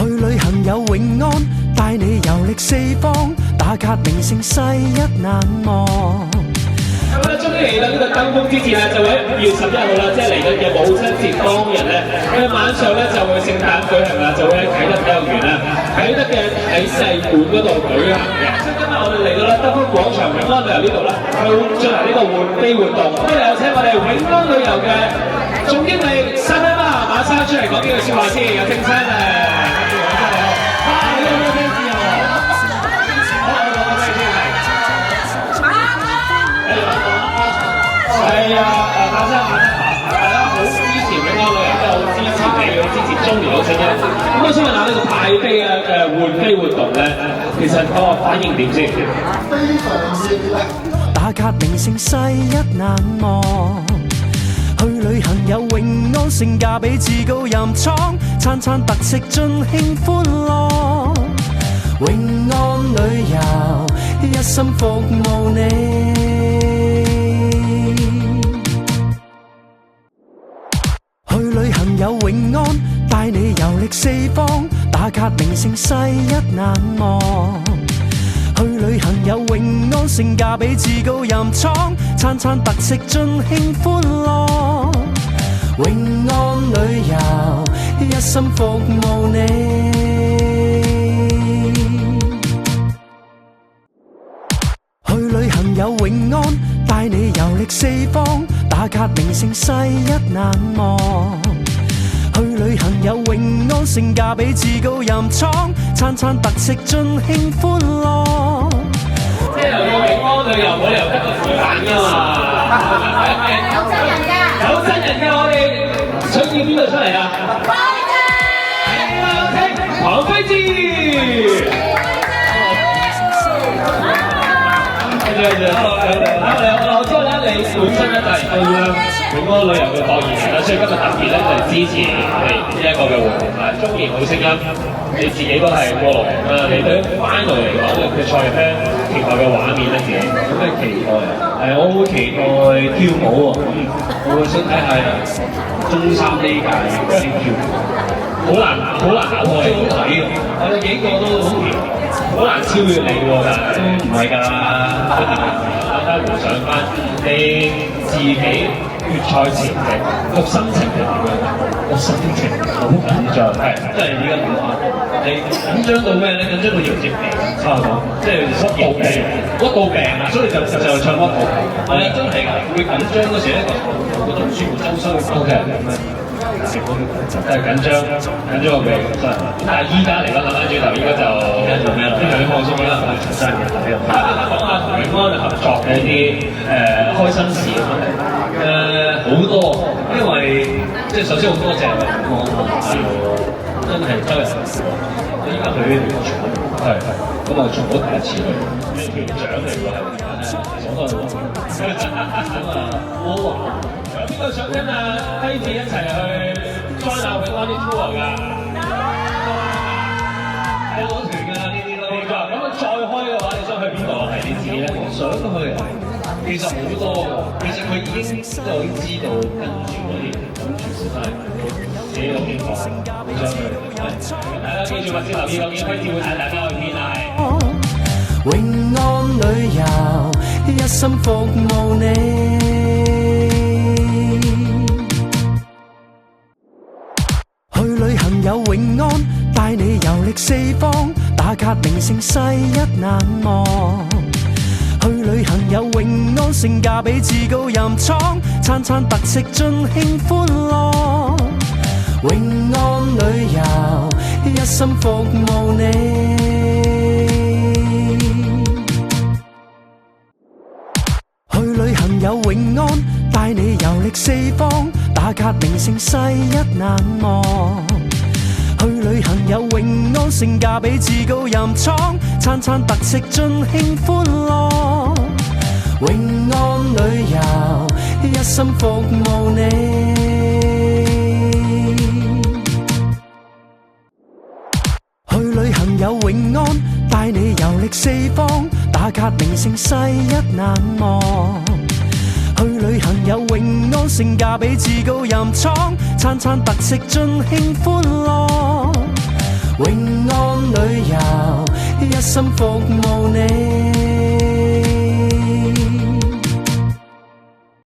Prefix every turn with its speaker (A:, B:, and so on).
A: 旅行有永安，帶你遊歷四方，打卡名勝世一難忘。
B: 咁咧，終於嚟到呢個登峰之節啦，就喺5月11號啦，即係嚟緊嘅母親節當日咧，佢晚上咧就會聖誕舉行啦，就會喺啟德體育園啦，啟德嘅體制館嗰度舉行嘅。所以今日我哋嚟到咧德福廣場永安旅遊呢度咧，去進行呢個換飛活動。咁我哋有請我哋永安旅遊嘅總經理沙媽馬生出嚟講幾句説話先，有正生咧。係啊，馬生，大家好支持永安旅遊，都好支持你，好支持中年好聲音。咁我想問下呢個派飛啊換飛活動咧，其實個反應點先？
C: 非常熱烈。
A: 打卡名勝世一難忘，去旅行有永安，性價比至高任闖，餐餐特色盡興歡樂。永安旅遊一心服務你。有永安，帶你遊歷四方，打卡名勝世一難忘。去旅行有永安，性價比至高任闖，餐餐特色盡興歡樂。永安旅遊一心服務你。去旅行有永安，帶你遊歷四方，打卡名勝世一難忘。去旅行有永安，性價比至高任闖，餐餐特色盡興歡樂。
B: 即係嚟到永安旅遊，冇理由得個字眼㗎嘛。
D: 有真人㗎，
B: 有真人㗎，我哋想要邊度出嚟啊？係啦，有請唐輝智。我知道咧，你本身咧就係對永安旅遊嘅代言人啦，所以今日特別咧就支持你呢一個嘅活動啦。中年好聲音，你自己都係過來人啦，你對 final 嚟講咧決賽咧期待嘅畫面咧自己有咩期待啊？
E: 我好期待跳舞喎，我會想睇下中3呢屆先跳舞，
B: 好難打破你，
E: 好睇嘅，我哋幾個都好奇，
B: 好難超越你喎，但係
E: 唔係㗎。
B: 大家回想翻你自己決賽前嘅個心情係點樣？個心情好緊張，係
E: 即係而家諗下，你緊張到咩咧？緊張到要接地，差唔多，即係屈到病，屈到病啊！所以就唱屈到，係啊，真係㗎，會緊張嗰時咧，個讀書會周身會
B: OK 咁樣。真係緊張個病真係，但係依家嚟講諗翻轉頭，依家就
E: 做咩啦？
B: 非常之放鬆啦，真係講下同永安合作嘅一啲開心事咁樣。
E: 好多，因為即係首先好多謝永安，真係周日，依家佢呢條場係咁我從咗第一次去，
B: 呢條獎嚟㗎係，
E: 講多咗。我話。
B: 有邊個想跟輝智一齊去 join 下永安啲 tour 㗎？
E: 係攞團㗎呢啲都。
B: 冇錯，咁啊再開嘅話，你想去邊度啊？係你自己咧？
E: 我想去，其實好多喎。其實佢已經都已經知道跟住嗰啲，咁全部都係
B: 自己有邊個？好想去。大家記住密切留意，究竟輝智會帶大家去邊啊？
A: 永安旅遊一心服務你。有永安，帶你遊歷四方，打卡名勝世一難忘。去旅行有永安，性價比至高任闖，餐餐特色盡興歡樂。永安旅遊一心服務你。去旅行有永安，帶你遊歷四方，打卡名勝世一難忘。去旅行有永安，性價比至高任闖，餐餐特色盡興歡樂。永安旅遊一心服務你。去旅行有永安，帶你遊歷四方，打卡名勝世一難忘。去旅行有永安，性價比至高任闖，餐餐特色盡興歡樂。永安旅遊，一心服務你。